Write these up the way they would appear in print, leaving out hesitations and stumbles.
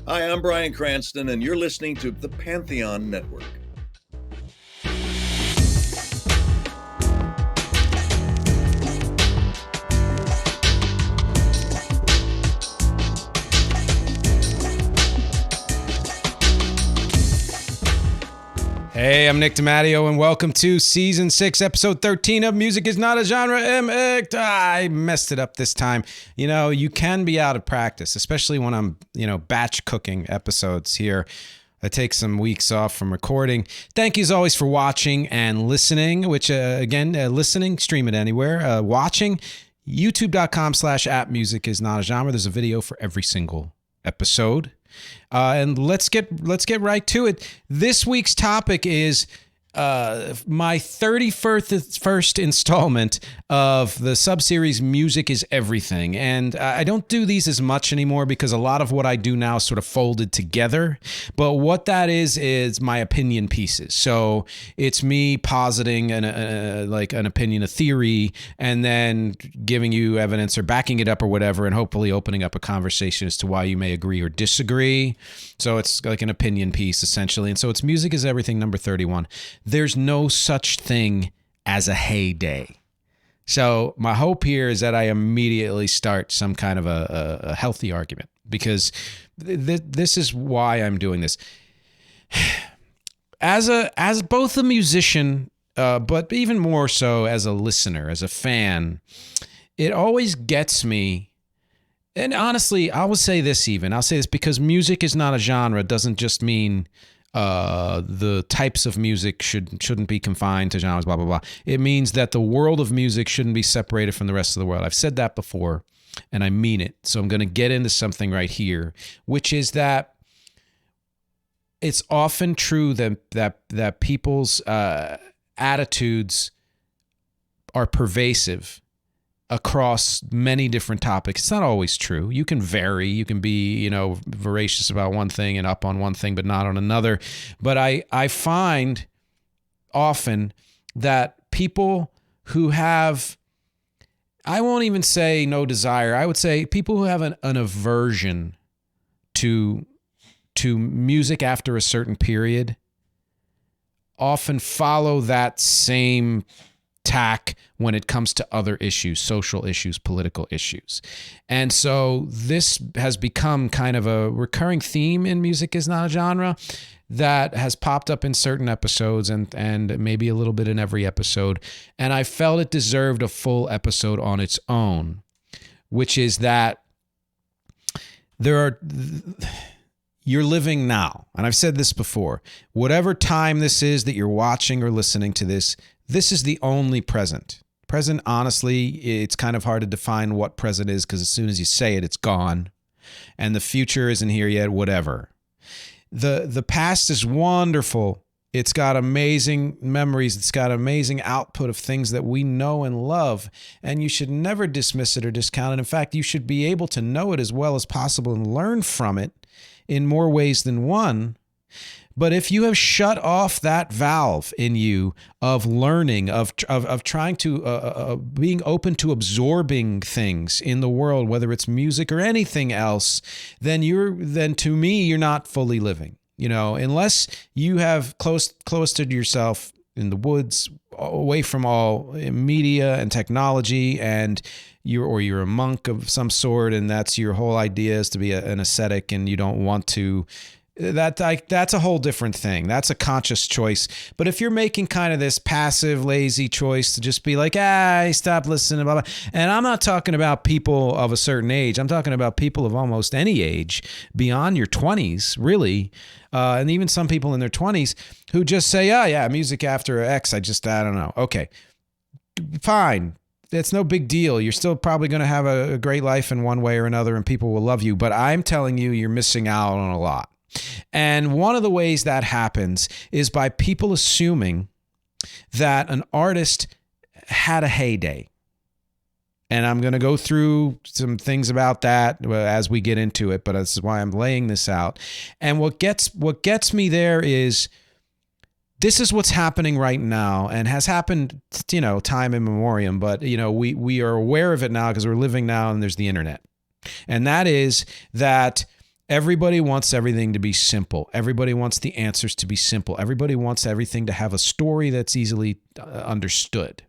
Hi, I'm Brian Cranston, and you're listening to the Pantheon Network. Hey, I'm Nick DiMatteo, and welcome to Season 6, Episode 13 of Music is Not a Genre. I messed it up this time. You know, you can be out of practice, especially when I'm, batch cooking episodes here. I take some weeks off from recording. Thank you as always for watching and listening, which, listening, stream it anywhere. Watching, youtube.com/@music is not a genre. There's a video for every single episode. And let's get right to it. This week's topic is my 31st installment of the subseries Music is Everything. And I don't do these as much anymore because a lot of what I do now is sort of folded together. But what that is my opinion pieces. So it's me positing an opinion, a theory, and then giving you evidence or backing it up or whatever, and hopefully opening up a conversation as to why you may agree or disagree. So it's like an opinion piece, essentially. And so it's Music is Everything, number 31. There's no such thing as a heyday. So my hope here is that I immediately start some kind of a healthy argument, because this is why I'm doing this. As both a musician, but even more so as a listener, as a fan, it always gets me. And honestly, I will say this even. I'll say this because music is not a genre doesn't just mean the types of music shouldn't be confined to genres, blah, blah, blah. It means that the world of music shouldn't be separated from the rest of the world. I've said that before, and I mean it. So I'm going to get into something right here, which is that it's often true that people's attitudes are pervasive across many different topics. It's not always true. You can vary. You can be, voracious about one thing and up on one thing, but not on another. But I find often that people who have, I won't even say no desire, I would say people who have an aversion to music after a certain period often follow that same tack when it comes to other issues, social issues, political issues. And so this has become kind of a recurring theme in Music is Not a Genre that has popped up in certain episodes and maybe a little bit in every episode. And I felt it deserved a full episode on its own, which is that you're living now. And I've said this before, whatever time this is that you're watching or listening to this is the only present. Present, honestly, it's kind of hard to define what present is because as soon as you say it, it's gone. And the future isn't here yet, whatever. The past is wonderful. It's got amazing memories. It's got amazing output of things that we know and love. And you should never dismiss it or discount it. In fact, you should be able to know it as well as possible and learn from it in more ways than one. But if you have shut off that valve in you of learning, of trying to, being open to absorbing things in the world, whether it's music or anything else, then to me, you're not fully living. Unless you have cloistered yourself in the woods, away from all media and technology, and you're a monk of some sort, and that's your whole idea is to be an ascetic, and you don't want to. That's a whole different thing. That's a conscious choice. But if you're making kind of this passive, lazy choice to just be like, stop listening, blah, blah. And I'm not talking about people of a certain age. I'm talking about people of almost any age, beyond your 20s, really. And even some people in their 20s who just say, music after X, I don't know. Okay, fine. It's no big deal. You're still probably going to have a great life in one way or another, and people will love you. But I'm telling you, you're missing out on a lot. And one of the ways that happens is by people assuming that an artist had a heyday. And I'm going to go through some things about that as we get into it, but this is why I'm laying this out. And what gets me there is this is what's happening right now and has happened, time immemorial, but, we are aware of it now because we're living now and there's the internet. And that is that Everybody wants everything to be simple. Everybody wants the answers to be simple. Everybody wants everything to have a story that's easily understood.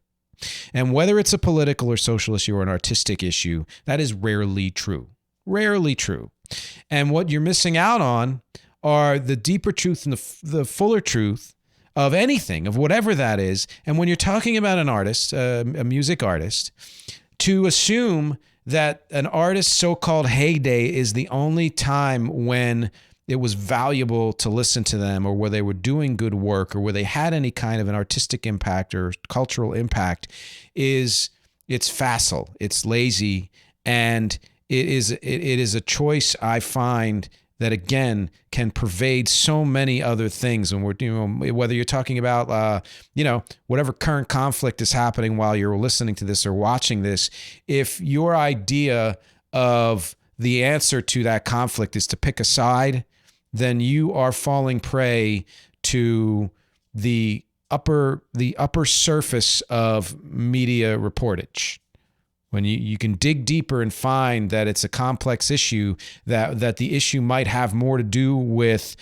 And whether it's a political or social issue or an artistic issue, that is rarely true. Rarely true. And what you're missing out on are the deeper truth and the fuller truth of anything, of whatever that is. And when you're talking about an artist, a music artist, to assume that an artist's so-called heyday is the only time when it was valuable to listen to them, or where they were doing good work, or where they had any kind of an artistic impact or cultural impact, it's facile, it's lazy, and it is a choice I find that, again, can pervade so many other things. And whether you're talking about, whatever current conflict is happening while you're listening to this or watching this, if your idea of the answer to that conflict is to pick a side, then you are falling prey to the upper surface of media reportage. When you can dig deeper and find that it's a complex issue, that the issue might have more to do with,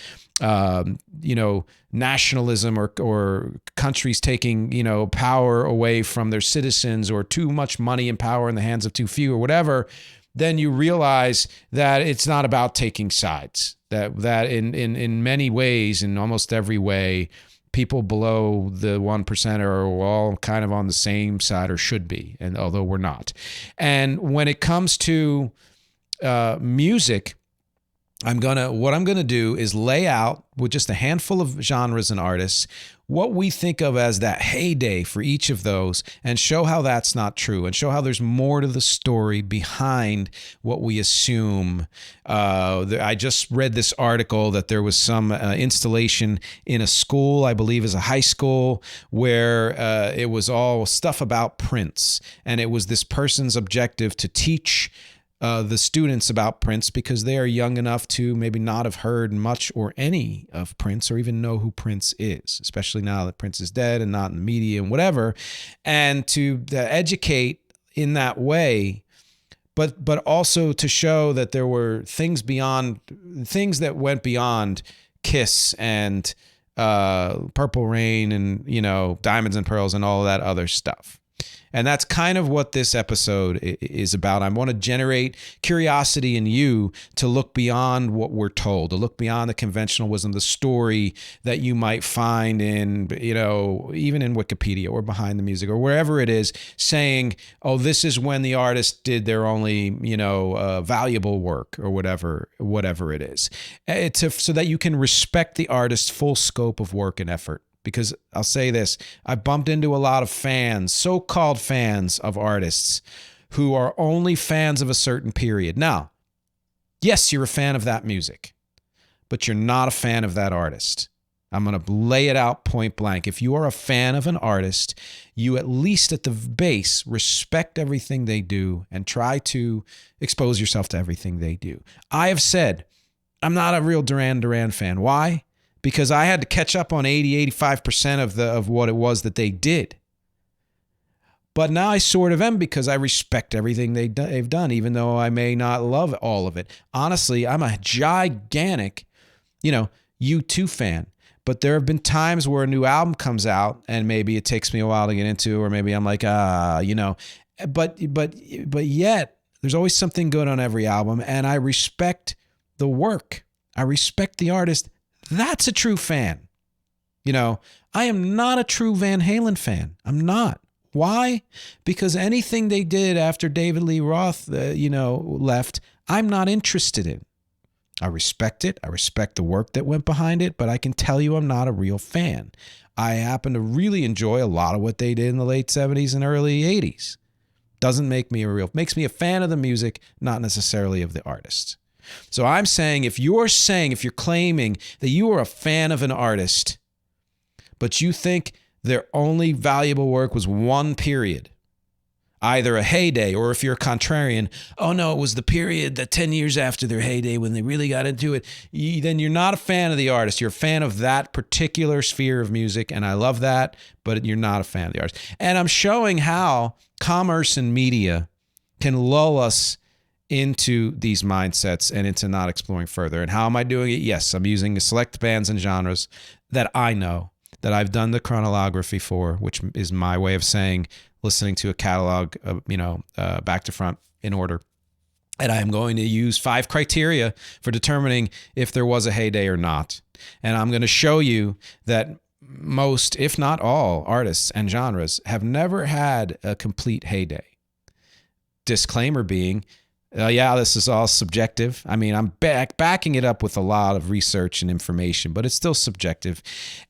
nationalism or countries taking, power away from their citizens, or too much money and power in the hands of too few, or whatever, then you realize that it's not about taking sides. That in many ways, in almost every way, people below the 1% are all kind of on the same side, or should be, and although we're not. And when it comes to music, what I'm gonna do is lay out with just a handful of genres and artists what we think of as that heyday for each of those, and show how that's not true, and show how there's more to the story behind what we assume. I just read this article that there was some installation in a school, I believe is a high school, where it was all stuff about Prince, and it was this person's objective to teach the students about Prince, because they are young enough to maybe not have heard much or any of Prince, or even know who Prince is, especially now that Prince is dead and not in the media and whatever, and to educate in that way, but also to show that there were things that went beyond Kiss and Purple Rain and Diamonds and Pearls and all of that other stuff. And that's kind of what this episode is about. I want to generate curiosity in you to look beyond what we're told, to look beyond the conventional wisdom, the story that you might find in, even in Wikipedia or behind the music or wherever it is, saying, oh, this is when the artist did their only, valuable work, or whatever it is. So that you can respect the artist's full scope of work and effort. Because I'll say this, I bumped into a lot of fans, so-called fans of artists, who are only fans of a certain period. Now, yes, you're a fan of that music, but you're not a fan of that artist. I'm going to lay it out point blank. If you are a fan of an artist, you at least at the base respect everything they do and try to expose yourself to everything they do. I have said I'm not a real Duran Duran fan. Why? Because I had to catch up on 85% of what it was that they did. But now I sort of am, because I respect everything they've done, even though I may not love all of it. Honestly, I'm a gigantic, U2 fan. But there have been times where a new album comes out and maybe it takes me a while to get into, or maybe I'm like, But yet there's always something good on every album, and I respect the work. I respect the artist. That's a true fan. I am not a true Van Halen fan. I'm not. Why? Because anything they did after David Lee Roth, left, I'm not interested in. I respect it. I respect the work that went behind it, but I can tell you I'm not a real fan. I happen to really enjoy a lot of what they did in the late 70s and early 80s. Doesn't make me makes me a fan of the music, not necessarily of the artist. So I'm saying, if you're claiming that you are a fan of an artist, but you think their only valuable work was one period, either a heyday, or if you're a contrarian, oh no, it was the period that 10 years after their heyday when they really got into it, then you're not a fan of the artist. You're a fan of that particular sphere of music, and I love that, but you're not a fan of the artist. And I'm showing how commerce and media can lull us into these mindsets and into not exploring further. And how am I doing it? Yes, I'm using select bands and genres that I know, that I've done the chronology for, which is my way of saying listening to a catalog, back to front in order. And I am going to use 5 criteria for determining if there was a heyday or not. And I'm going to show you that most, if not all, artists and genres have never had a complete heyday. Disclaimer being, this is all subjective. I mean, I'm backing it up with a lot of research and information, but it's still subjective.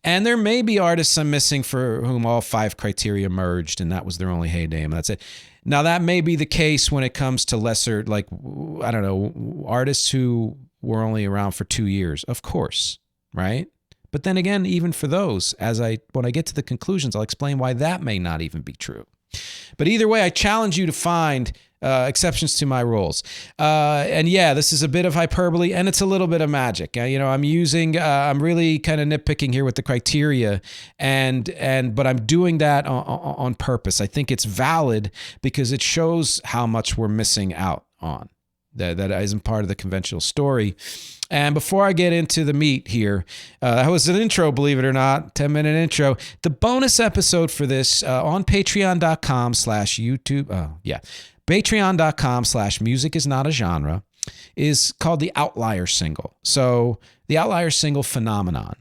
And there may be artists I'm missing for whom all 5 criteria merged, and that was their only heyday, and that's it. Now, that may be the case when it comes to lesser, like, I don't know, artists who were only around for 2 years, of course, right? But then again, even for those, when I get to the conclusions, I'll explain why that may not even be true. But either way, I challenge you to find exceptions to my rules. And yeah, this is a bit of hyperbole and it's a little bit of magic. I'm really kind of nitpicking here with the criteria, but I'm doing that on purpose. I think it's valid because it shows how much we're missing out on. That isn't part of the conventional story. And before I get into the meat here, that was an intro, believe it or not, 10-minute intro. The bonus episode for this on patreon.com/YouTube. Patreon.com/music is not a genre is called the outlier single. So the outlier single phenomenon.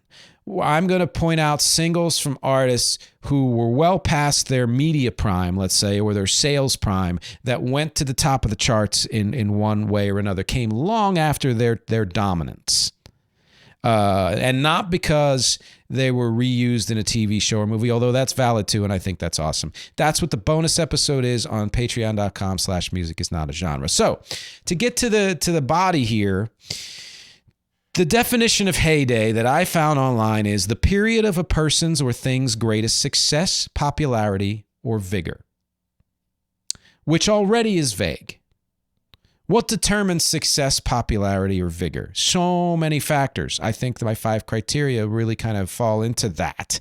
I'm going to point out singles from artists who were well past their media prime, let's say, or their sales prime, that went to the top of the charts in one way or another, came long after their dominance. And not because they were reused in a TV show or movie, although that's valid too, and I think that's awesome. That's what the bonus episode is on patreon.com/music is not a genre. So to get to the body here, the definition of heyday that I found online is the period of a person's or thing's greatest success, popularity, or vigor, which already is vague. What determines success, popularity, or vigor? So many factors. I think that my 5 criteria really kind of fall into that.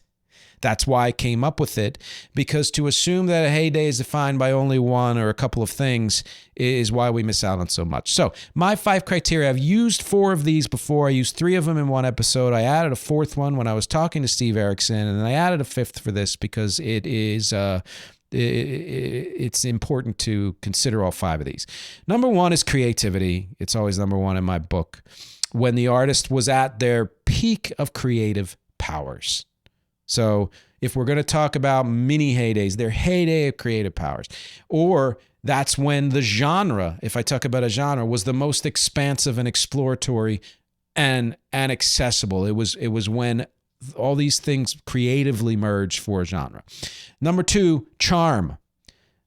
That's why I came up with it, because to assume that a heyday is defined by only one or a couple of things is why we miss out on so much. So my 5 criteria, I've used 4 of these before. I used 3 of them in one episode. I added a 4th one when I was talking to Steve Erickson, and then I added a 5th for this because it's important to consider all 5 of these. Number 1 is creativity. It's always number 1 in my book. When the artist was at their peak of creative powers. So if we're going to talk about mini heydays, their heyday of creative powers, or that's when the genre, if I talk about a genre, was the most expansive and exploratory and accessible. It was when all these things creatively merged for a genre. Number 2, charm.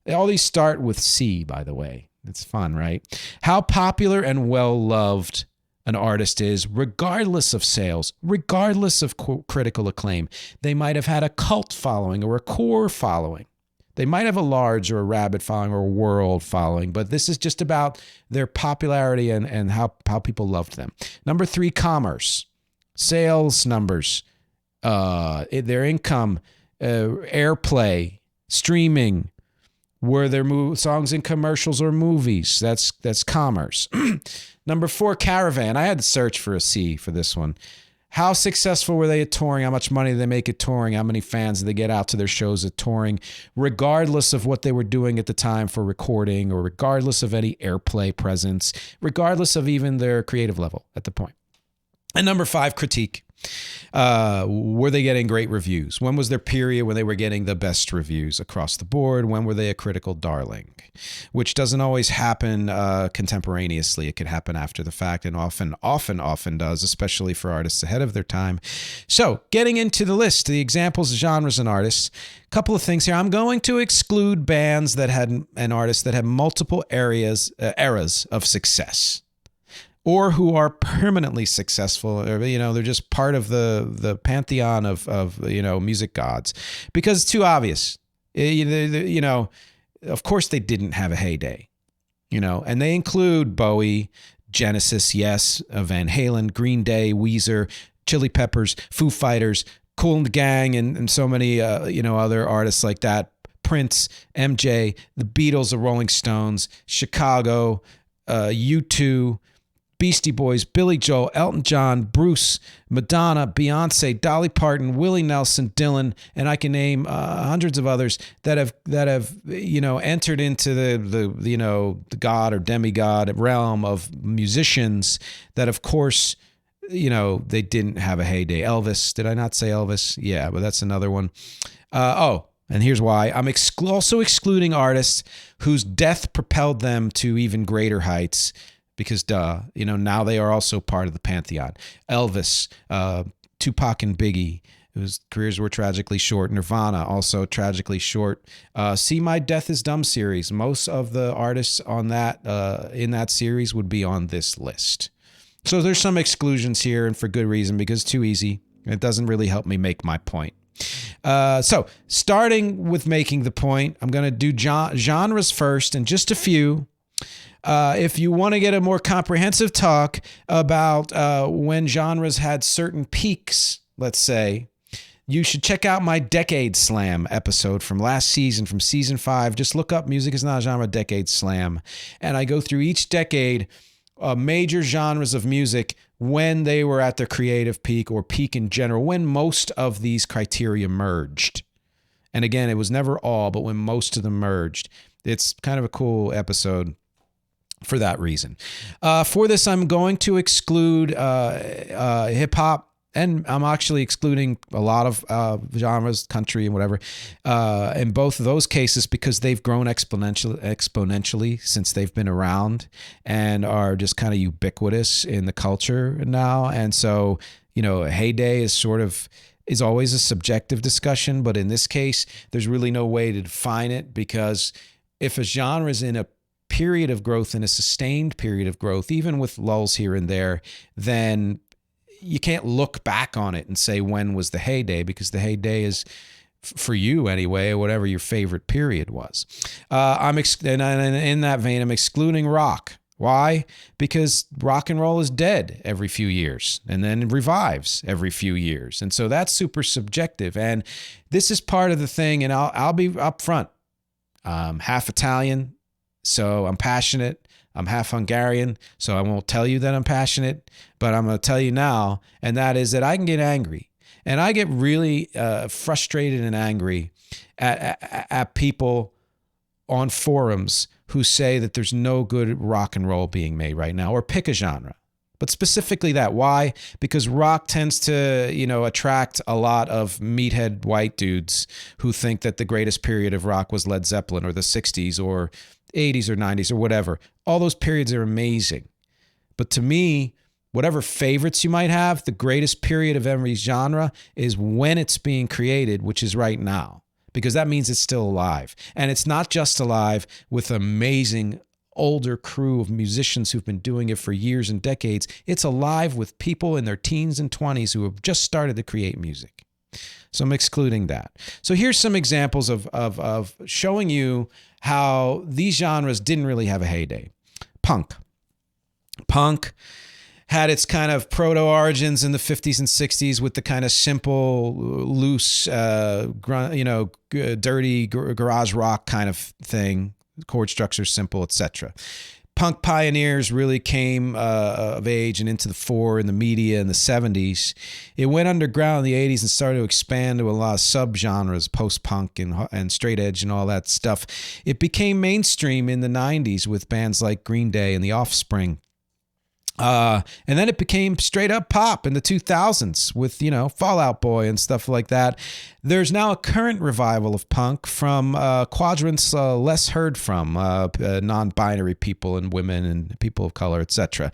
All these start with C, by the way. It's fun, right? How popular and well-loved an artist is, regardless of sales, regardless of critical acclaim. They might have had a cult following or a core following. They might have a large or a rabid following or a world following, but this is just about their popularity and how people loved them. Number 3, commerce. Sales numbers, their income, airplay, streaming. Were there songs in commercials or movies? That's commerce. Number 4, caravan. I had to search for a C for this one. How successful were they at touring? How much money did they make at touring? How many fans did they get out to their shows at touring? Regardless of what they were doing at the time for recording, or regardless of any airplay presence, regardless of even their creative level at the point. And number 5, critique. Were they getting great reviews? When was their period when they were getting the best reviews across the board? When were they a critical darling? Which doesn't always happen contemporaneously. It could happen after the fact, and often does, especially for artists ahead of their time. So getting into the list, the examples, genres, and artists, a couple of things here. I'm going to exclude bands that had, and artists that had multiple eras of success, or who are permanently successful, or, they're just part of the pantheon of music gods, because it's too obvious. Of course they didn't have a heyday, and they include Bowie, Genesis, Yes, Van Halen, Green Day, Weezer, Chili Peppers, Foo Fighters, Kool and the Gang, and so many other artists like that. Prince, MJ, the Beatles, the Rolling Stones, Chicago, U2, Beastie Boys, Billy Joel, Elton John, Bruce, Madonna, Beyonce, Dolly Parton, Willie Nelson, Dylan, and I can name hundreds of others that have entered into the god or demigod realm of musicians that, of course, they didn't have a heyday. Elvis, did I not say Elvis? Yeah, but that's another one. And here's why. I'm also excluding artists whose death propelled them to even greater heights. Because, now they are also part of the pantheon. Elvis, Tupac and Biggie, whose careers were tragically short. Nirvana, also tragically short. See My Death is Dumb series. Most of the artists on that in that series would be on this list. So there's some exclusions here, and for good reason, because it's too easy. It doesn't really help me make my point. So starting with making the point, I'm going to do genres first, and just a few. If you want to get a more comprehensive talk about when genres had certain peaks, let's say, you should check out my Decade Slam episode from last season, from season 5. Just look up Music is Not a Genre Decade Slam. And I go through each decade, major genres of music, when they were at their creative peak or peak in general, when most of these criteria merged. And again, it was never all, but when most of them merged. It's kind of a cool episode for that reason. For this, I'm going to exclude hip hop, and I'm actually excluding a lot of genres, country and whatever, in both of those cases, because they've grown exponentially since they've been around and are just kind of ubiquitous in the culture now. And so, heyday is always a subjective discussion, but in this case, there's really no way to define it, because if a genre is in a period of growth, and a sustained period of growth, even with lulls here and there, then you can't look back on it and say when was the heyday, because the heyday is, for you anyway, whatever your favorite period was. In that vein, I'm excluding rock. Why? Because rock and roll is dead every few years and then revives every few years, and so that's super subjective. And this is part of the thing. And I'll be upfront. Half Italian, so I'm passionate. I'm half Hungarian, so I won't tell you that I'm passionate, but I'm going to tell you now, and that is that I can get angry. And I get really frustrated and angry at people on forums who say that there's no good rock and roll being made right now, or pick a genre. But specifically that. Why? Because rock tends to, attract a lot of meathead white dudes who think that the greatest period of rock was Led Zeppelin or the 60s or 80s or 90s or whatever. All those periods are amazing. But to me, whatever favorites you might have, the greatest period of every genre is when it's being created, which is right now, because that means it's still alive. And it's not just alive with amazing older crew of musicians who've been doing it for years and decades. It's alive with people in their teens and 20s who have just started to create music. So I'm excluding that. So here's some examples of showing you how these genres didn't really have a heyday. Punk had its kind of proto-origins in the 50s and 60s with the kind of simple, loose, dirty garage rock kind of thing. Chord structure simple, etc. Punk pioneers really came of age and into the fore in the media in the 70s. It went underground in the 80s and started to expand to a lot of subgenres, post-punk and straight edge and all that stuff. It became mainstream in the 90s with bands like Green Day and The Offspring. And then it became straight up pop in the 2000s with, Fall Out Boy and stuff like that. There's now a current revival of punk from quadrants less heard from, non-binary people and women and people of color, etc.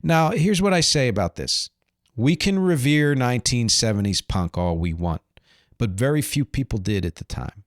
Now, here's what I say about this. We can revere 1970s punk all we want, but very few people did at the time.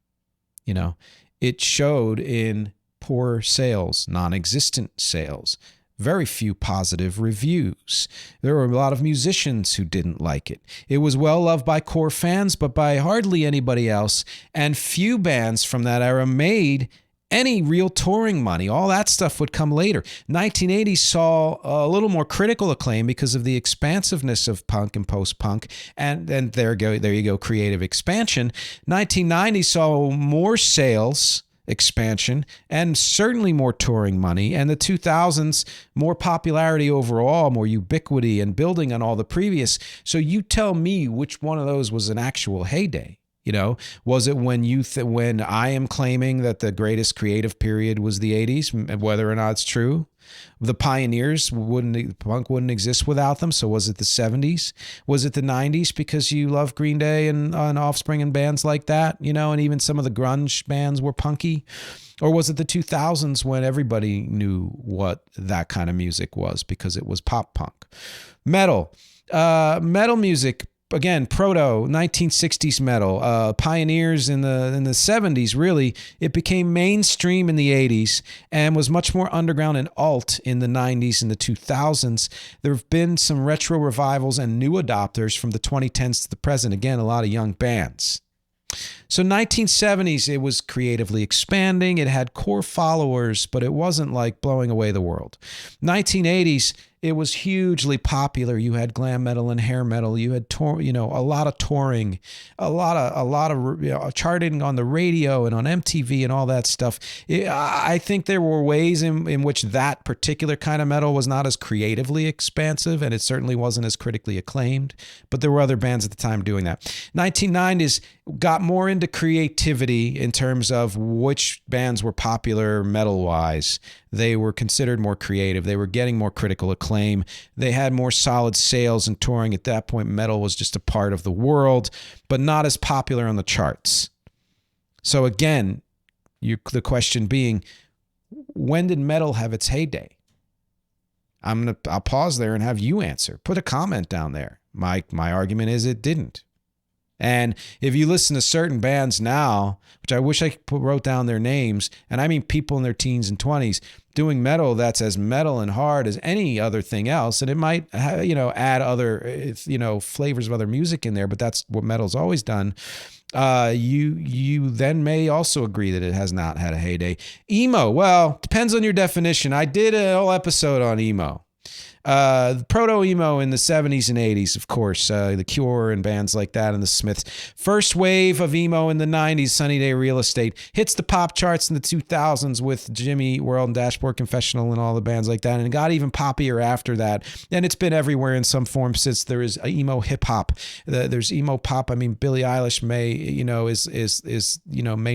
It showed in poor sales, non-existent sales. Very few positive reviews. There were a lot of musicians who didn't like it. It was well loved by core fans, but by hardly anybody else. And few bands from that era made any real touring money. All that stuff would come later. 1980 saw a little more critical acclaim because of the expansiveness of punk and post-punk. And there you go, creative expansion. 1990 saw more sales expansion and certainly more touring money, and the 2000s more popularity overall, more ubiquity and building on all the previous. So you tell me which one of those was an actual heyday. You know, was it when when I am claiming that the greatest creative period was the 80s, whether or not it's true? The pioneers punk wouldn't exist without them. So was it the 70s? Was it the 90s because you love Green Day and Offspring and bands like that, you know, and even some of the grunge bands were punky? Or was it the 2000s when everybody knew what that kind of music was because it was pop punk? Metal music. Again, proto 1960s metal, pioneers in the 70s. Really, it became mainstream in the 80s and was much more underground and alt in the 90s and the 2000s. There have been some retro revivals and new adopters from the 2010s to the present. Again, a lot of young bands. So 1970s, it was creatively expanding. It had core followers, but it wasn't like blowing away the world. 1980s, it was hugely popular. You had glam metal and hair metal. You had a lot of touring, a lot of charting on the radio and on MTV and all that stuff. I think there were ways in which that particular kind of metal was not as creatively expansive, and it certainly wasn't as critically acclaimed. But there were other bands at the time doing that. 1990s got more into creativity in terms of which bands were popular metal-wise. They were considered more creative. They were getting more critical acclaim. They had more solid sales and touring. At that point, metal was just a part of the world, but not as popular on the charts. So again, the question being, when did metal have its heyday? I'll pause there and have you answer. Put a comment down there. My argument is it didn't. And if you listen to certain bands now, which I wish I wrote down their names, and I mean people in their teens and 20s doing metal that's as metal and hard as any other thing else, and it might add other flavors of other music in there, but that's what metal's always done. You then may also agree that it has not had a heyday. Emo, well, depends on your definition. I did a whole episode on emo. Proto-emo in the 70s and 80s, of course, The Cure and bands like that, and the Smiths. First wave of emo in the 90s, Sunny Day Real Estate. Hits the pop charts in the 2000s with Jimmy Eat World and Dashboard Confessional and all the bands like that, and it got even poppier after that. And it's been everywhere in some form since. There is emo hip-hop. There's emo pop. I mean, Billie Eilish may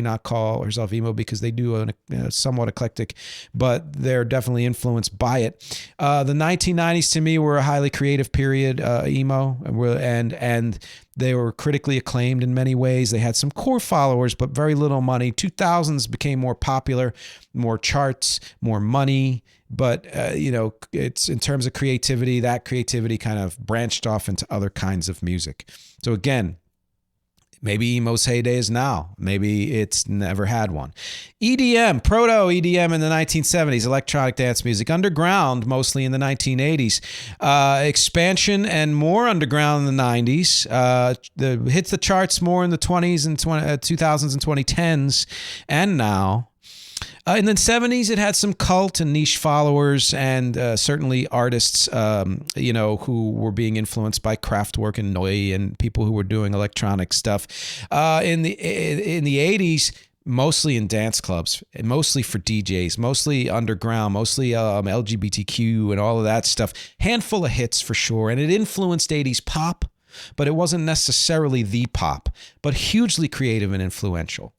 not call herself emo because they do a somewhat eclectic, but they're definitely influenced by it. The 1990s to me were a highly creative period, emo, and they were critically acclaimed in many ways. They had some core followers, but very little money. 2000s became more popular, more charts, more money. But, it's in terms of creativity, that creativity kind of branched off into other kinds of music. So again, maybe emo's heyday is now. Maybe it's never had one. EDM, proto-EDM in the 1970s, electronic dance music. Underground, mostly in the 1980s. Expansion and more underground in the 90s. Hits the charts more in the 20s and 2000s and 2010s. And now. In the 70s, it had some cult and niche followers, and certainly artists, who were being influenced by Kraftwerk and Neu and people who were doing electronic stuff. In the 80s, mostly in dance clubs, mostly for DJs, mostly underground, mostly LGBTQ and all of that stuff. Handful of hits for sure, and it influenced 80s pop, but it wasn't necessarily the pop, but hugely creative and influential.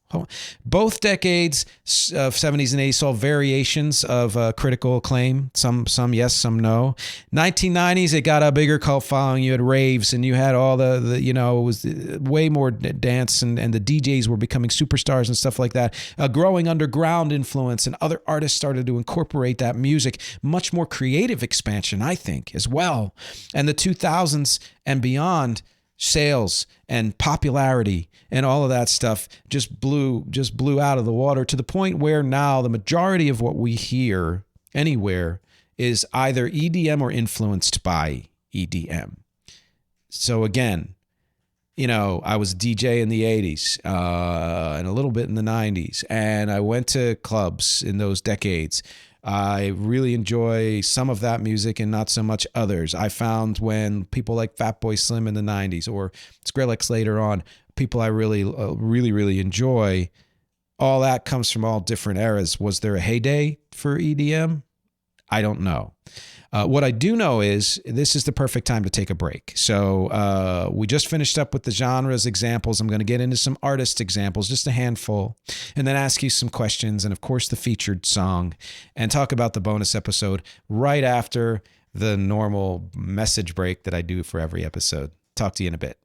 Both decades of 70s and 80s saw variations of critical acclaim. Some yes, some no. 1990s, it got a bigger cult following. You had raves, and you had all it was way more dance, and the DJs were becoming superstars and stuff like that. A growing underground influence, and other artists started to incorporate that music. Much more creative expansion, I think, as well. And the 2000s and beyond, sales and popularity and all of that stuff just blew out of the water, to the point where now the majority of what we hear anywhere is either EDM or influenced by EDM. So again, I was a DJ in the 80s and a little bit in the 90s, and I went to clubs in those decades. I really enjoy some of that music and not so much others. I found when people like Fatboy Slim in the 90s or Skrillex later on, people I really enjoy, all that comes from all different eras. Was there a heyday for EDM? I don't know. What I do know is this is the perfect time to take a break. So we just finished up with the genres examples. I'm going to get into some artist examples, just a handful, and then ask you some questions and, of course, the featured song, and talk about the bonus episode right after the normal message break that I do for every episode. Talk to you in a bit.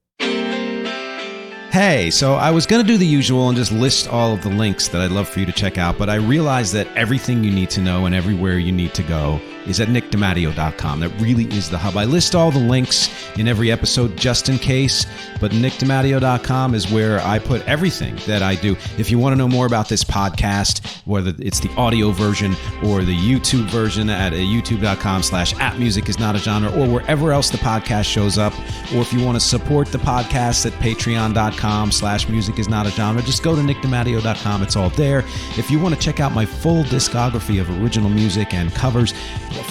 Hey, so I was going to do the usual and just list all of the links that I'd love for you to check out, but I realized that everything you need to know and everywhere you need to go is at nickdimatteo.com. That really is the hub. I list all the links in every episode just in case, but nickdimatteo.com is where I put everything that I do. If you want to know more about this podcast, whether it's the audio version or the YouTube version at youtube.com/@musicisnotagenre or wherever else the podcast shows up, or if you want to support the podcast at patreon.com/musicisnotagenre, just go to nickdimatteo.com. It's all there. If you want to check out my full discography of original music and covers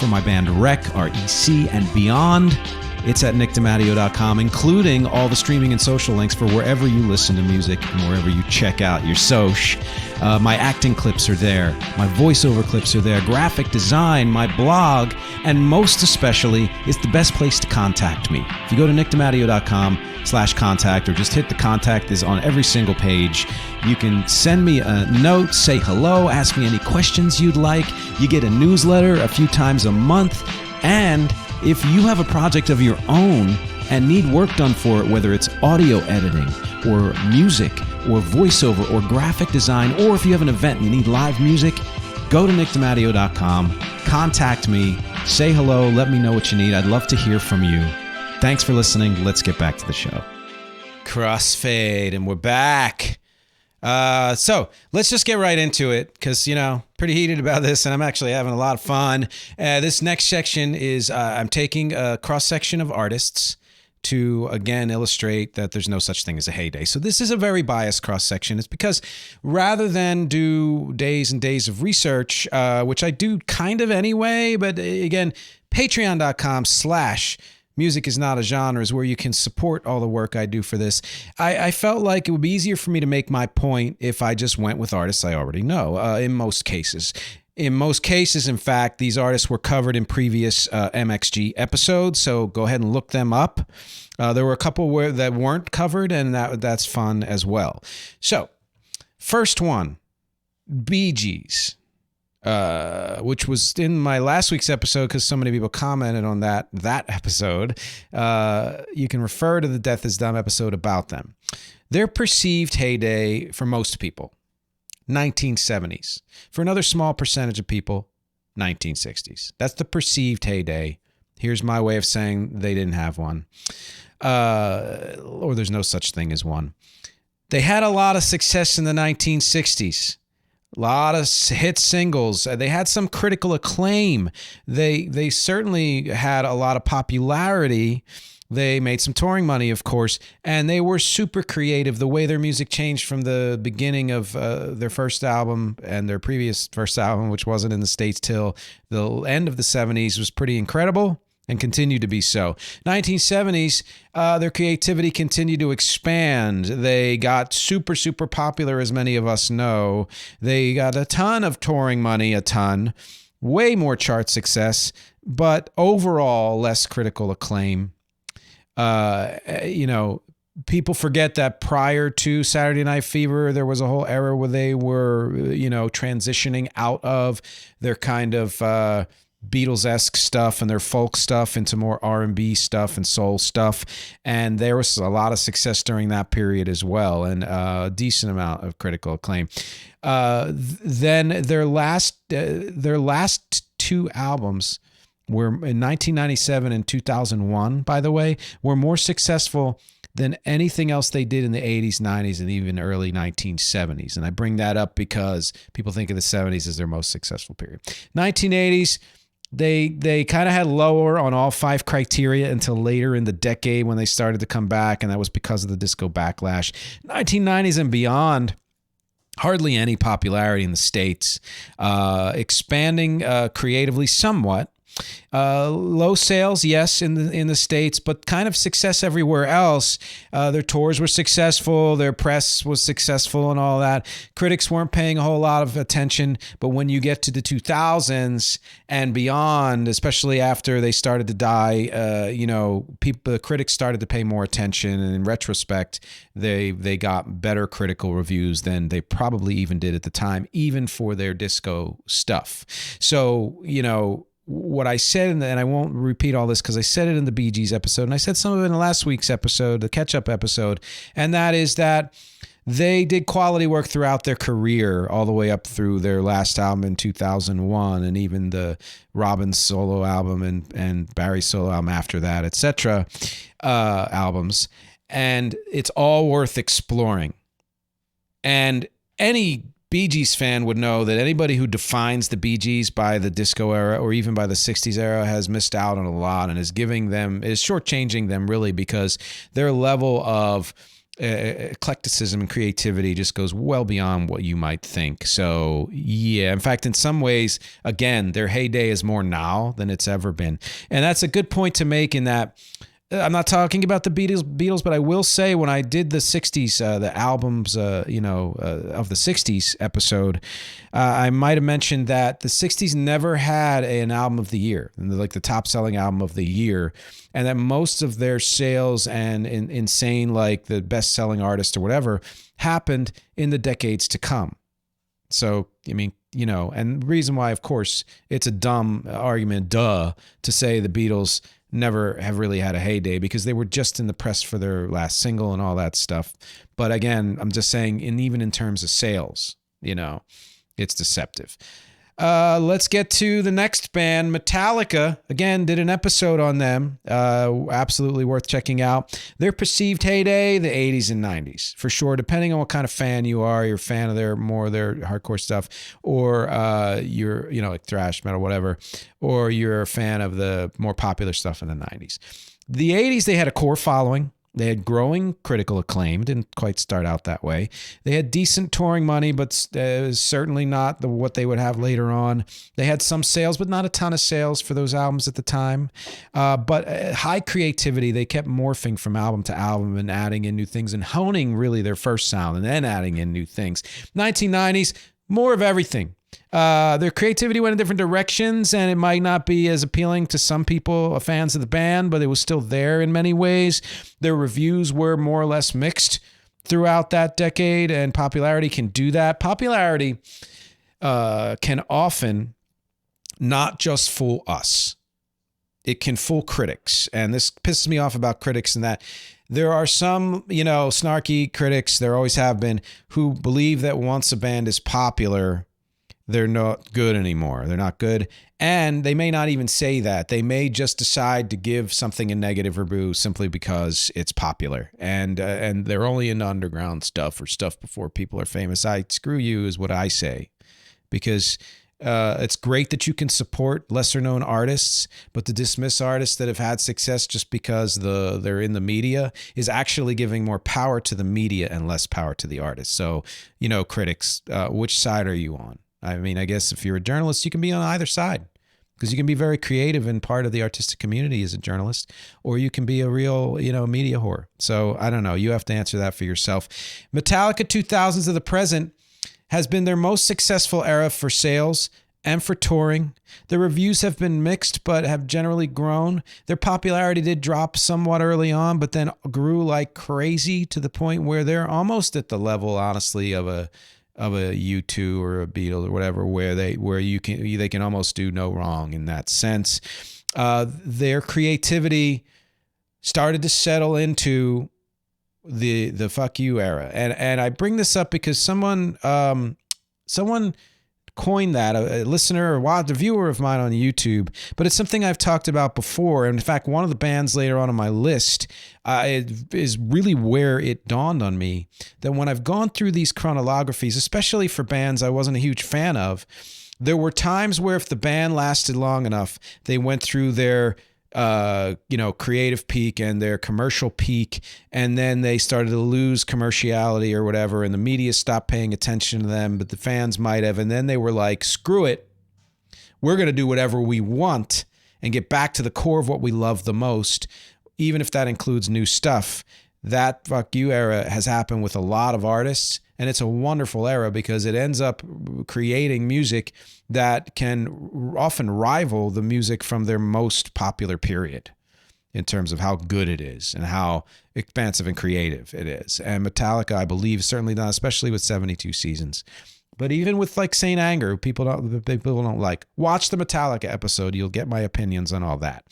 for my band REC, REC, and beyond, it's at nickdimatteo.com, including all the streaming and social links for wherever you listen to music and wherever you check out your soch. My acting clips are there. My voiceover clips are there. Graphic design, my blog, and most especially, it's the best place to contact me. If you go to nickdimatteo.com/contact or just hit the contact is on every single page. You can send me a note, say hello, ask me any questions you'd like. You get a newsletter a few times a month, and if you have a project of your own and need work done for it, whether it's audio editing or music or voiceover or graphic design, or if you have an event and you need live music, go to nickdimatteo.com, contact me, say hello, let me know what you need. I'd love to hear from you. Thanks for listening. Let's get back to the show. Crossfade, and we're back. So let's just get right into it because, pretty heated about this and I'm actually having a lot of fun. This next section is I'm taking a cross-section of artists to, again, illustrate that there's no such thing as a heyday. So this is a very biased cross-section. It's because rather than do days and days of research, which I do kind of anyway, but again, patreon.com/Music is not a genre is where you can support all the work I do for this. I felt like it would be easier for me to make my point if I just went with artists I already know, in most cases. In most cases, in fact, these artists were covered in previous MxG episodes, so go ahead and look them up. There were a couple that weren't covered, and that's fun as well. So, first one, Bee Gees. Which was in my last week's episode because so many people commented on that episode. You can refer to the Death is Dumb episode about them. Their perceived heyday for most people, 1970s. For another small percentage of people, 1960s. That's the perceived heyday. Here's my way of saying they didn't have one. Or there's no such thing as one. They had a lot of success in the 1960s. A lot of hit singles. They had some critical acclaim. They certainly had a lot of popularity. They made some touring money, of course, and they were super creative. The way their music changed from the beginning of their first album and their previous first album, which wasn't in the States till the end of the 70s, was pretty incredible and continued to be so. 1970s, their creativity continued to expand. They got super, super popular, as many of us know. They got a ton of touring money, way more chart success, but overall less critical acclaim. People forget that prior to Saturday Night Fever, there was a whole era where they were, transitioning out of their kind of Beatles-esque stuff and their folk stuff into more R&B stuff and soul stuff. And there was a lot of success during that period as well, and a decent amount of critical acclaim. Then their last two albums were in 1997 and 2001, by the way, were more successful than anything else they did in the 80s, 90s, and even early 1970s. And I bring that up because people think of the 70s as their most successful period. 1980s, they kind of had lower on all five criteria until later in the decade when they started to come back, and that was because of the disco backlash. 1990s and beyond, hardly any popularity in the States, expanding creatively somewhat. Low sales, yes, in the States, but kind of success everywhere else. Their tours were successful, their press was successful, and all that. Critics weren't paying a whole lot of attention, but when you get to the 2000s and beyond, especially after they started to die, the critics started to pay more attention, and in retrospect, they got better critical reviews than they probably even did at the time, even for their disco stuff. So, what I said, and I won't repeat all this because I said it in the Bee Gees episode, and I said some of it in last week's episode, the catch-up episode, and that is that they did quality work throughout their career, all the way up through their last album in 2001, and even the Robin solo album and Barry solo album after that, etc. Albums, and it's all worth exploring. And any Bee Gees fan would know that anybody who defines the Bee Gees by the disco era or even by the 60s era has missed out on a lot and is shortchanging them really, because their level of eclecticism and creativity just goes well beyond what you might think. So yeah, in fact, in some ways, again, their heyday is more now than it's ever been. And that's a good point to make, in that I'm not talking about the Beatles, but I will say when I did the 60s, the albums, of the 60s episode, I might have mentioned that the 60s never had an album of the year, like the top selling album of the year, and that most of their sales and insane, like the best selling artist or whatever, happened in the decades to come. So, I mean, and the reason why, of course, it's a dumb argument, to say the Beatles never have really had a heyday, because they were just in the press for their last single and all that stuff. But again, I'm just saying, even in terms of sales, it's deceptive. Let's get to the next band, Metallica. Again, did an episode on them. Absolutely worth checking out. Their perceived heyday, the 80s and 90s, for sure. Depending on what kind of fan you are, you're a fan of their hardcore stuff, or you're, like thrash metal, whatever, or you're a fan of the more popular stuff in the 90s. The 80s, they had a core following. They had growing critical acclaim. Didn't quite start out that way. They had decent touring money, but certainly not what they would have later on. They had some sales, but not a ton of sales for those albums at the time. But high creativity. They kept morphing from album to album and adding in new things and honing really their first sound and then adding in new things. 1990s, more of everything. Their creativity went in different directions, and it might not be as appealing to some people, fans of the band, but it was still there in many ways. Their reviews were more or less mixed throughout that decade, and popularity can do that. Popularity can often not just fool us. It can fool critics, and this pisses me off about critics, in that there are some, snarky critics, there always have been, who believe that once a band is popular, they're not good anymore. They're not good. And they may not even say that. They may just decide to give something a negative review simply because it's popular. And they're only into underground stuff or stuff before people are famous. Screw you is what I say. Because it's great that you can support lesser known artists, but to dismiss artists that have had success just because they're in the media is actually giving more power to the media and less power to the artist. So, critics, which side are you on? I mean, I guess if you're a journalist, you can be on either side, because you can be very creative and part of the artistic community as a journalist, or you can be a real, media whore. So I don't know. You have to answer that for yourself. Metallica 2000s to the present has been their most successful era for sales and for touring. The reviews have been mixed, but have generally grown. Their popularity did drop somewhat early on, but then grew like crazy to the point where they're almost at the level, honestly, of a U2 or a Beatles or whatever, where they can almost do no wrong in that sense. Their creativity started to settle into the fuck you era, and I bring this up because someone coined that, a listener or a viewer of mine on YouTube, but it's something I've talked about before. And in fact, one of the bands later on my list is really where it dawned on me that when I've gone through these chronologies, especially for bands I wasn't a huge fan of, there were times where if the band lasted long enough, they went through their creative peak and their commercial peak, and then they started to lose commerciality or whatever, and the media stopped paying attention to them, but the fans might have, and then they were like, screw it, we're going to do whatever we want, and get back to the core of what we love the most, even if that includes new stuff. That fuck you era has happened with a lot of artists, and it's a wonderful era because it ends up creating music that can often rival the music from their most popular period in terms of how good it is and how expansive and creative it is. And Metallica, I believe, certainly done, especially with 72 Seasons. But even with like Saint Anger, people don't like. Watch the Metallica episode. You'll get my opinions on all that.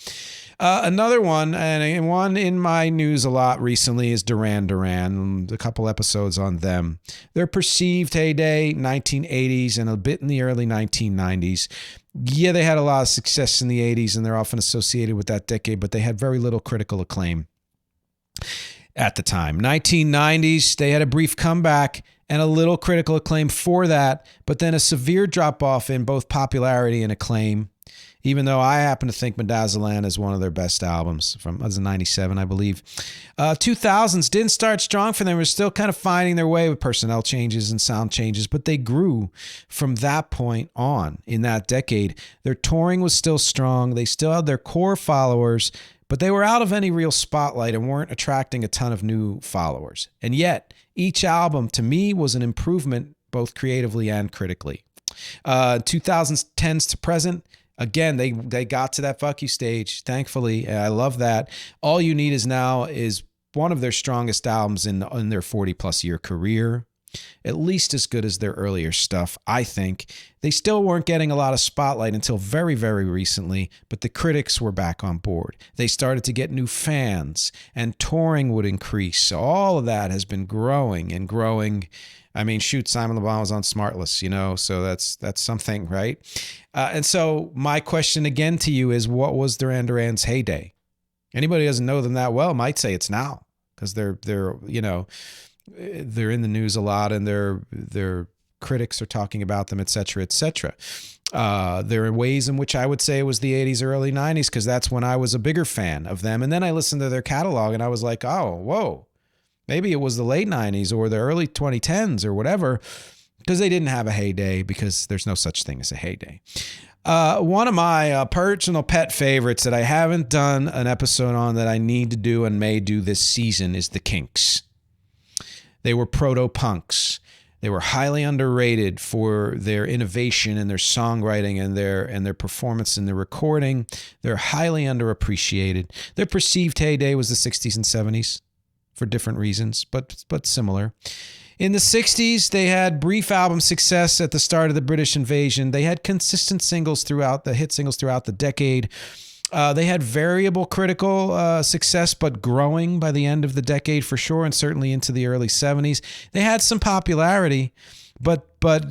Another one, and one in my news a lot recently, is Duran Duran. A couple episodes on them. Their perceived heyday, 1980s and a bit in the early 1990s. Yeah, they had a lot of success in the 80s, and they're often associated with that decade, but they had very little critical acclaim at the time. 1990s, they had a brief comeback and a little critical acclaim for that, but then a severe drop-off in both popularity and acclaim, even though I happen to think Medazzaland is one of their best albums from, was it 97, I believe. 2000s didn't start strong for them. They were still kind of finding their way with personnel changes and sound changes, but they grew from that point on in that decade. Their touring was still strong. They still had their core followers, but they were out of any real spotlight and weren't attracting a ton of new followers. And yet, each album, to me, was an improvement both creatively and critically. 2010s to present, again, they got to that fuck you stage, thankfully. I love that. All You Need Is Now is one of their strongest albums in their 40-plus year career. At least as good as their earlier stuff, I think. They still weren't getting a lot of spotlight until very, very recently, but the critics were back on board. They started to get new fans, and touring would increase. So all of that has been growing and growing. I mean, shoot, Simon Le Bon was on Smartless, you know, so that's something, right? And so my question again to you is, what was Duran Duran's heyday? Anybody who doesn't know them that well might say it's now, because they're you know, they're in the news a lot, and their critics are talking about them, et cetera, et cetera. There are ways in which I would say it was the 80s or early 90s, because that's when I was a bigger fan of them. And then I listened to their catalog and I was like, oh, whoa, maybe it was the late 90s or the early 2010s or whatever, because they didn't have a heyday, because there's no such thing as a heyday. One of my personal pet favorites that I haven't done an episode on that I need to do and may do this season is the Kinks. They were proto-punks. They were highly underrated for their innovation and their songwriting and their performance in the recording. They're highly underappreciated. Their perceived heyday was the 60s and 70s for different reasons, but similar. In the 60s, they had brief album success at the start of the British invasion. They had consistent singles throughout the decade. They had variable critical success, but growing by the end of the decade for sure, and certainly into the early 70s. They had some popularity, but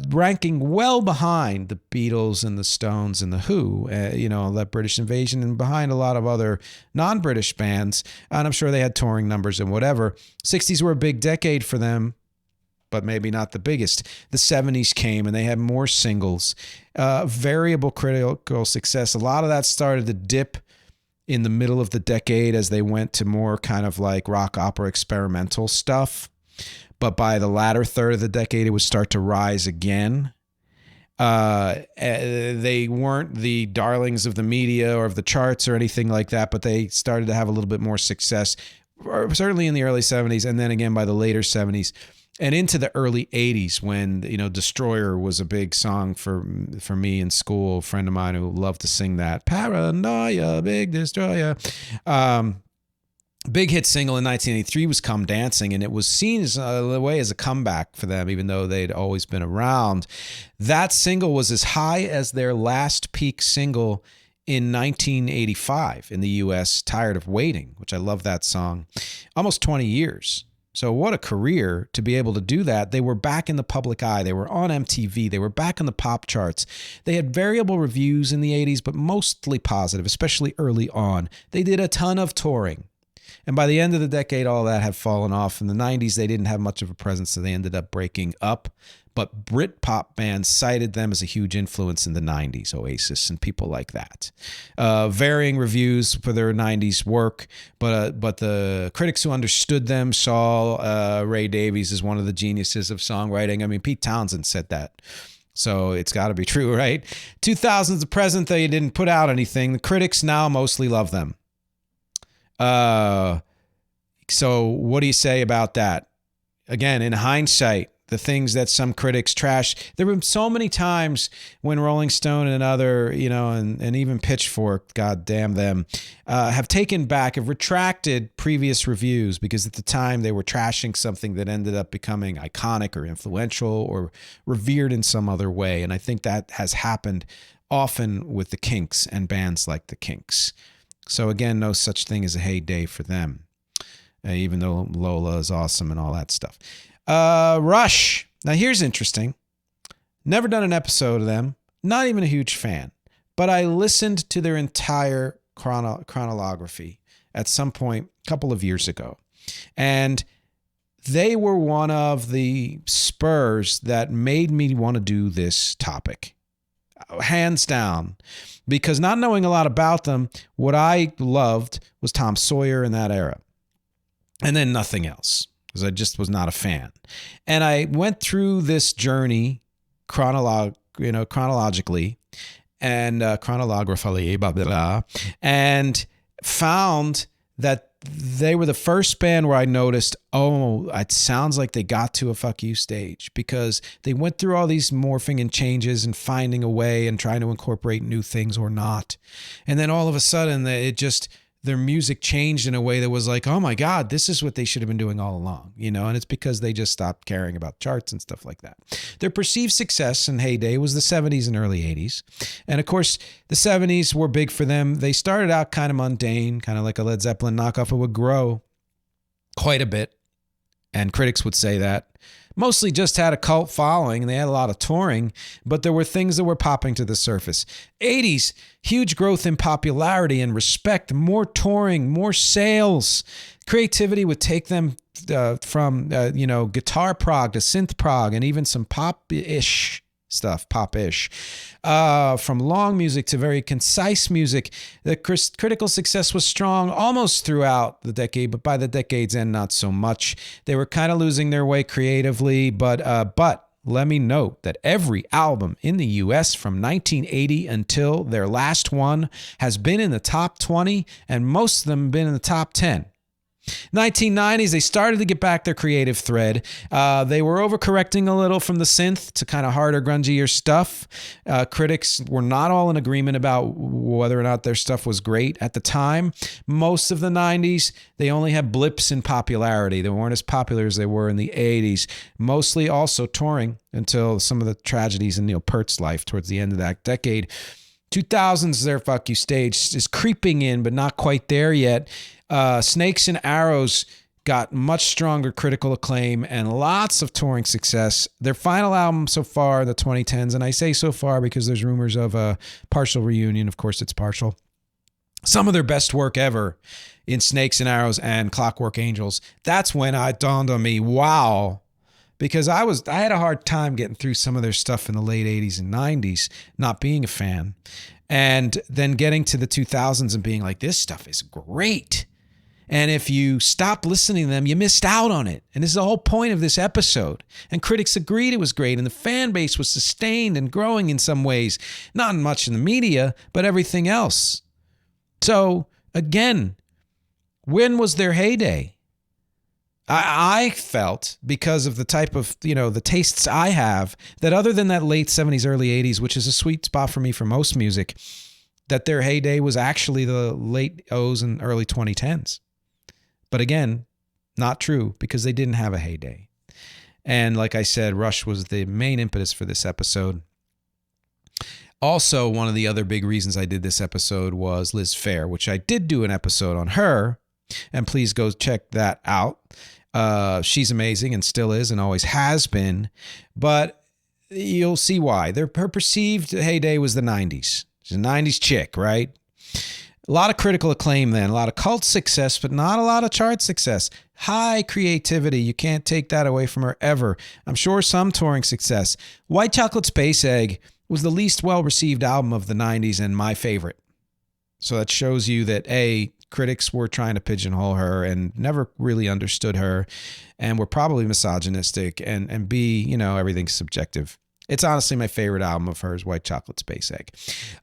ranking well behind the Beatles and the Stones and the Who, that British invasion, and behind a lot of other non-British bands. And I'm sure they had touring numbers and whatever. 60s were a big decade for them, but maybe not the biggest. The 70s came and they had more singles, variable critical success. A lot of that started to dip in the middle of the decade as they went to more kind of like rock opera experimental stuff. But by the latter third of the decade, it would start to rise again. They weren't the darlings of the media or of the charts or anything like that, but they started to have a little bit more success, certainly in the early 70s, and then again by the later 70s. And into the early 80s when, Destroyer was a big song for me in school. A friend of mine who loved to sing that. Paranoia, Big Destroyer. Big hit single in 1983 was Come Dancing, and it was seen as a comeback for them, even though they'd always been around. That single was as high as their last peak single in 1985 in the U.S., Tired of Waiting, which I love that song. Almost 20 years. So what a career to be able to do that. They were back in the public eye. They were on MTV. They were back on the pop charts. They had variable reviews in the 80s, but mostly positive, especially early on. They did a ton of touring. And by the end of the decade, all that had fallen off. In the 90s, they didn't have much of a presence, so they ended up breaking up. But Britpop bands cited them as a huge influence in the 90s, Oasis and people like that. Varying reviews for their 90s work, but the critics who understood them saw Ray Davies as one of the geniuses of songwriting. I mean, Pete Townsend said that So it's got to be true, right? 2000s to present, they didn't put out anything. The critics now mostly love them. So what do you say about that? Again, in hindsight, the things that some critics trash. There were so many times when Rolling Stone and other, and even Pitchfork, God damn them, have taken back, have retracted previous reviews because at the time they were trashing something that ended up becoming iconic or influential or revered in some other way. And I think that has happened often with the Kinks and bands like the Kinks. So again, no such thing as a heyday for them, even though Lola is awesome and all that stuff. Rush. Now here's interesting. Never done an episode of them. Not even a huge fan. But I listened to their entire chronology at some point a couple of years ago. And they were one of the spurs that made me want to do this topic. Hands down. Because not knowing a lot about them, what I loved was Tom Sawyer in that era. And then nothing else. Because I just was not a fan. And I went through this journey chronologically and chronographically, blah, blah, blah, and found that they were the first band where I noticed, oh, it sounds like they got to a fuck you stage because they went through all these morphing and changes and finding a way and trying to incorporate new things or not. And then all of a sudden their music changed in a way that was like, oh my God, this is what they should have been doing all along, and it's because they just stopped caring about charts and stuff like that. Their perceived success and heyday was the 70s and early 80s. And of course, the 70s were big for them. They started out kind of mundane, kind of like a Led Zeppelin knockoff. It would grow quite a bit. And critics would say that. Mostly just had a cult following and they had a lot of touring, but there were things that were popping to the surface. 80s, huge growth in popularity and respect, more touring, more sales. Creativity would take them from guitar prog to synth prog and even some pop-ish stuff, pop-ish. From long music to very concise music. The critical success was strong almost throughout the decade, but by the decade's end, not so much. They were kind of losing their way creatively, but let me note that every album in the US from 1980 until their last one has been in the top 20, and most of them have been in the top 10. 1990s, they started to get back their creative thread. They were overcorrecting a little from the synth to kind of harder, grungier stuff. Critics were not all in agreement about whether or not their stuff was great at the time. Most of the 90s, they only had blips in popularity. They weren't as popular as they were in the 80s. Mostly also touring until some of the tragedies in Neil Peart's life towards the end of that decade. 2000s, their fuck you stage is creeping in, but not quite there yet. Snakes and Arrows got much stronger critical acclaim and lots of touring success. Their final album so far, the 2010s, and I say so far because there's rumors of a partial reunion. Of course, it's partial. Some of their best work ever in Snakes and Arrows and Clockwork Angels. That's when it dawned on me, wow. Because I had a hard time getting through some of their stuff in the late 80s and 90s, not being a fan. And then getting to the 2000s and being like, this stuff is great. And if you stopped listening to them, you missed out on it. And this is the whole point of this episode. And critics agreed it was great. And the fan base was sustained and growing in some ways. Not much in the media, but everything else. So, again, when was their heyday? I felt, because of the type of, the tastes I have, that other than that late 70s, early 80s, which is a sweet spot for me for most music, that their heyday was actually the late O's and early 2010s. But again, not true, because they didn't have a heyday. And like I said, Rush was the main impetus for this episode. Also, one of the other big reasons I did this episode was Liz Phair, which I did do an episode on her. And please go check that out. She's amazing and still is and always has been. But you'll see why. Her perceived heyday was the 90s. She's a 90s chick, right? A lot of critical acclaim then. A lot of cult success, but not a lot of chart success. High creativity. You can't take that away from her ever. I'm sure some touring success. White Chocolate Space Egg was the least well-received album of the 90s and my favorite. So that shows you that, A, critics were trying to pigeonhole her and never really understood her and were probably misogynistic, and B, everything's subjective. It's honestly my favorite album of hers, White Chocolate Space Egg.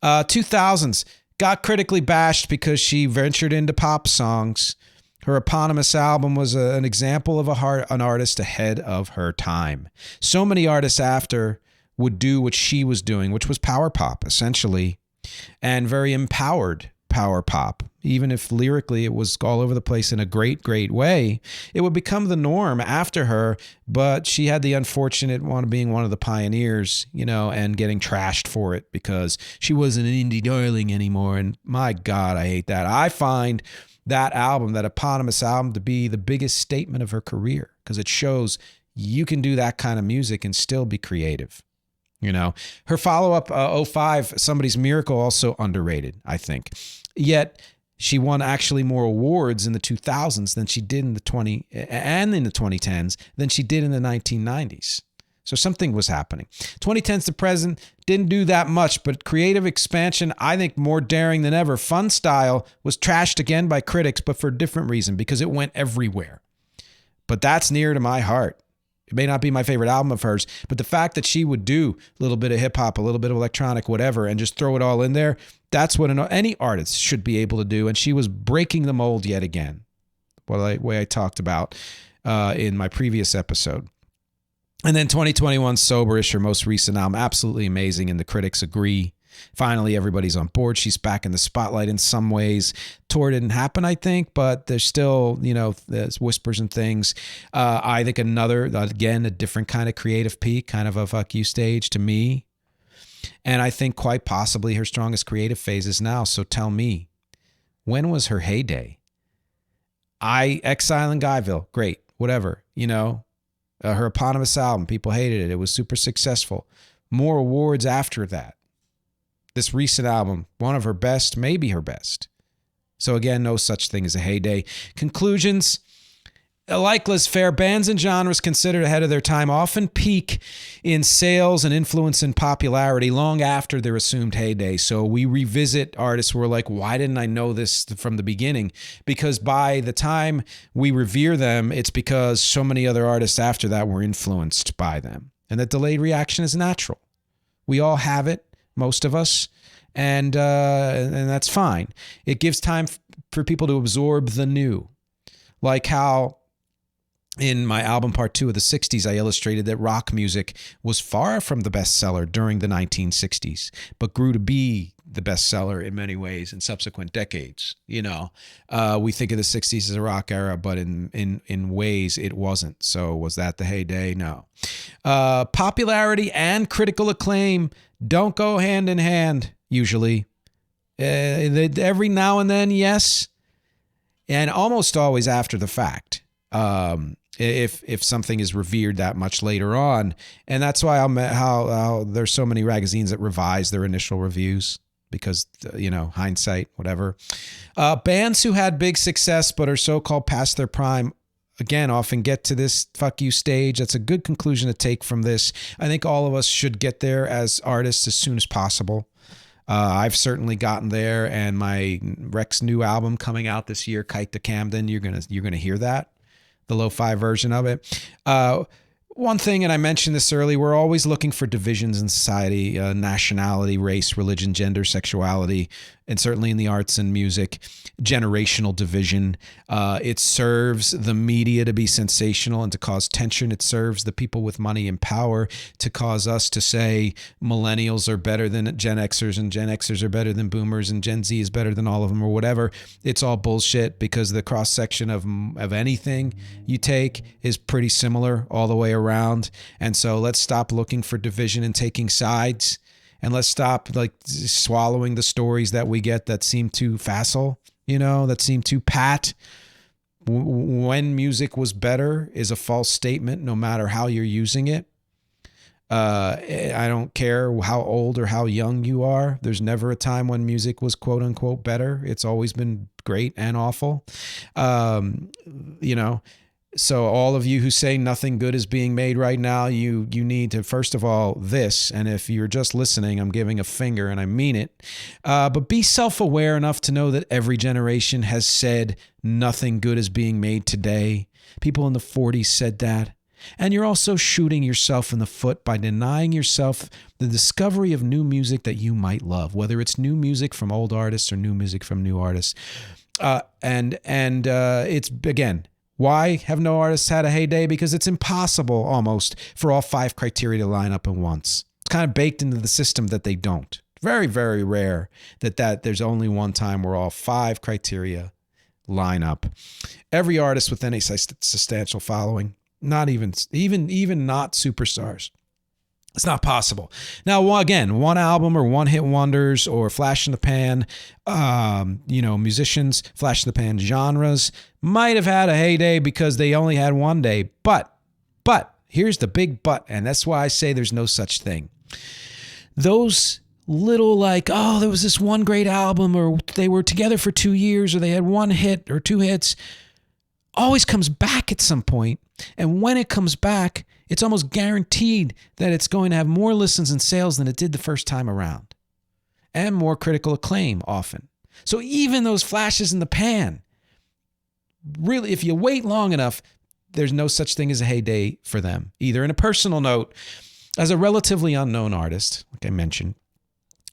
2000s, got critically bashed because she ventured into pop songs. Her eponymous album was an example of an artist ahead of her time. So many artists after would do what she was doing, which was power pop, essentially, and very empowered power pop. Even if lyrically it was all over the place in a great, great way, it would become the norm after her, but she had the unfortunate one of being one of the pioneers, and getting trashed for it because she wasn't an indie darling anymore, and my God, I hate that. I find that album, that eponymous album, to be the biggest statement of her career because it shows you can do that kind of music and still be creative. Her follow-up, 05, Somebody's Miracle, also underrated, I think. Yet she won actually more awards in the 2000s than she did in the 2010s than she did in the 1990s. So something was happening. 2010s to present, didn't do that much, but creative expansion, I think more daring than ever. Fun Style was trashed again by critics, but for a different reason, because it went everywhere. But that's near to my heart. It may not be my favorite album of hers, but the fact that she would do a little bit of hip hop, a little bit of electronic, whatever, and just throw it all in there, that's what any artist should be able to do. And she was breaking the mold yet again, the way I talked about in my previous episode. And then 2021 Soberish, her most recent album, absolutely amazing, and the critics agree. Finally, everybody's on board. She's back in the spotlight in some ways. Tour didn't happen, I think, but there's still, there's whispers and things. I think again, a different kind of creative peak, kind of a fuck you stage to me. And I think quite possibly her strongest creative phase is now. So tell me, when was her heyday? Exile in Guyville, great, whatever, her eponymous album, people hated it. It was super successful. More awards after that. This recent album, one of her best, maybe her best. So again, no such thing as a heyday. Conclusions. Like laissez-faire, bands and genres considered ahead of their time often peak in sales and influence and popularity long after their assumed heyday. So we revisit artists who are like, why didn't I know this from the beginning? Because by the time we revere them, it's because so many other artists after that were influenced by them. And that delayed reaction is natural. We all have it, most of us, and that's fine. It gives time for people to absorb the new. Like how in my album Part 2 of the 60s, I illustrated that rock music was far from the bestseller during the 1960s, but grew to be the bestseller in many ways in subsequent decades. We think of the 60s as a rock era, but in ways it wasn't. So was that the heyday? No. Popularity and critical acclaim don't go hand in hand, usually. Every now and then, yes, and almost always after the fact. If something is revered that much later on. And that's why how there's so many magazines that revise their initial reviews because, hindsight, whatever. Bands who had big success but are so-called past their prime, again, often get to this fuck you stage. That's a good conclusion to take from this. I think all of us should get there as artists as soon as possible. I've certainly gotten there, and my Rec's new album coming out this year, Kite to Camden, you're gonna hear that. The lo-fi version of it. One thing, and I mentioned this earlier, we're always looking for divisions in society, nationality, race, religion, gender, sexuality, and certainly in the arts and music, generational division. It serves the media to be sensational and to cause tension. It serves the people with money and power to cause us to say millennials are better than Gen Xers and Gen Xers are better than boomers and Gen Z is better than all of them or whatever. It's all bullshit because the cross-section of anything you take is pretty similar all the way around. And so let's stop looking for division and taking sides. And let's stop swallowing the stories that we get that seem too facile, that seem too pat. When music was better is a false statement, no matter how you're using it. I don't care how old or how young you are. There's never a time when music was quote unquote better. It's always been great and awful. So all of you who say nothing good is being made right now, you need to, first of all, this, and if you're just listening, I'm giving a finger and I mean it, but be self-aware enough to know that every generation has said nothing good is being made today. People in the 40s said that. And you're also shooting yourself in the foot by denying yourself the discovery of new music that you might love, whether it's new music from old artists or new music from new artists. It's, again, why have no artists had a heyday? Because it's impossible almost for all 5 criteria to line up at once. It's kind of baked into the system that they don't. Very, very rare that there's only one time where all 5 criteria line up. Every artist with any substantial following, not even not superstars. It's not possible. Now, again, one album or one hit wonders or flash in the pan, musicians, flash in the pan genres might have had a heyday because they only had one day. But here's the big but, and that's why I say there's no such thing. Those little there was this one great album, or they were together for 2 years, or they had one hit or 2 hits, always comes back at some point. And when it comes back, it's almost guaranteed that it's going to have more listens and sales than it did the first time around, and more critical acclaim often. So even those flashes in the pan, really, if you wait long enough, there's no such thing as a heyday for them. Either in a personal note, as a relatively unknown artist, like I mentioned,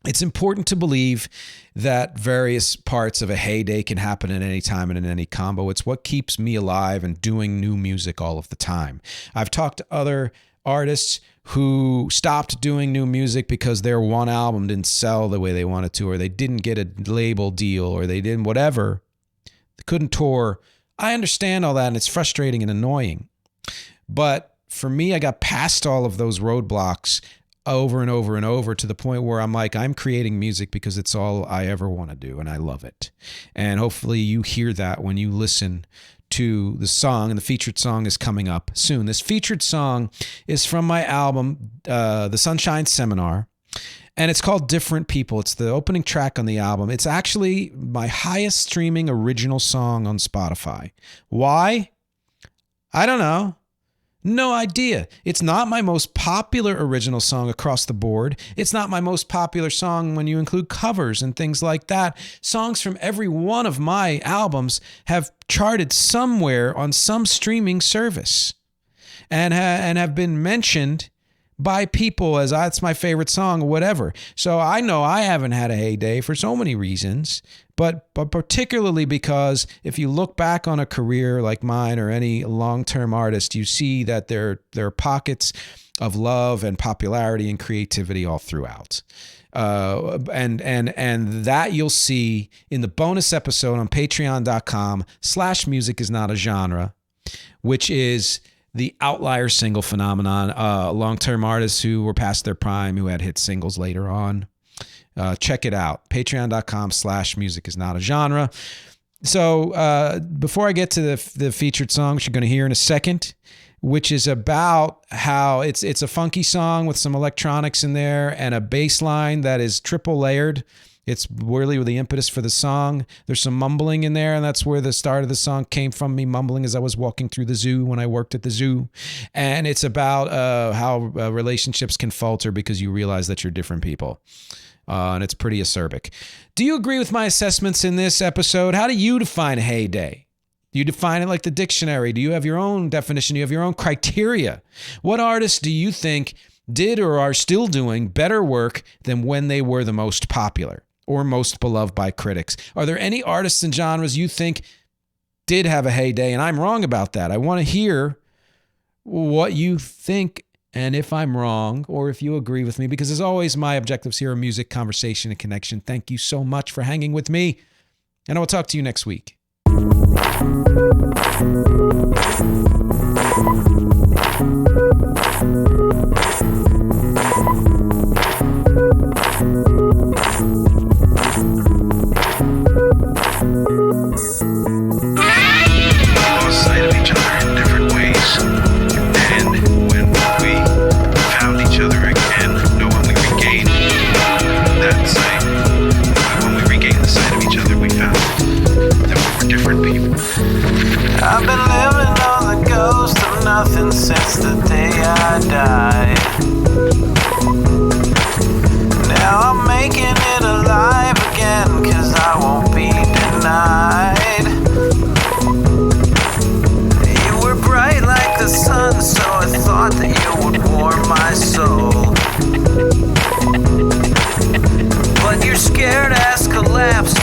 it's important to believe that various parts of a heyday can happen at any time and in any combo. It's what keeps me alive and doing new music all of the time. I've talked to other artists who stopped doing new music because their one album didn't sell the way they wanted to, or they didn't get a label deal, or they didn't whatever. They couldn't tour. I understand all that, and it's frustrating and annoying. But for me, I got past all of those roadblocks over and over and over to the point where I'm like, I'm creating music because it's all I ever want to do, and I love it. And hopefully you hear that when you listen to the song, and the featured song is coming up soon. This featured song is from my album, The Sunshine Seminar, and it's called Different People. It's the opening track on the album. It's actually my highest streaming original song on Spotify. Why? I don't know. No idea. It's not my most popular original song across the board. It's not my most popular song when you include covers and things like that. Songs from every one of my albums have charted somewhere on some streaming service and have been mentioned by people as that's my favorite song or whatever. So I know I haven't had a heyday for so many reasons, but particularly because if you look back on a career like mine or any long-term artist, you see that there are pockets of love and popularity and creativity all throughout. And that you'll see in the bonus episode on patreon.com/musicisnotagenre, which is the outlier single phenomenon, long-term artists who were past their prime, who had hit singles later on. Check it out. Patreon.com/musicisnotagenre. So before I get to the featured song, which you're going to hear in a second, which is about how it's a funky song with some electronics in there and a bass line that is triple layered. It's really the impetus for the song. There's some mumbling in there, and that's where the start of the song came from, me mumbling as I was walking through the zoo when I worked at the zoo. And it's about how relationships can falter because you realize that you're different people. And it's pretty acerbic. Do you agree with my assessments in this episode? How do you define a heyday? Do you define it like the dictionary? Do you have your own definition? Do you have your own criteria? What artists do you think did or are still doing better work than when they were the most popular or most beloved by critics? Are there any artists and genres you think did have a heyday? And I'm wrong about that. I want to hear what you think and if I'm wrong or if you agree with me, because as always, my objectives here are music, conversation, and connection. Thank you so much for hanging with me, and I will talk to you next week. I've been living on the ghost of nothing laughs.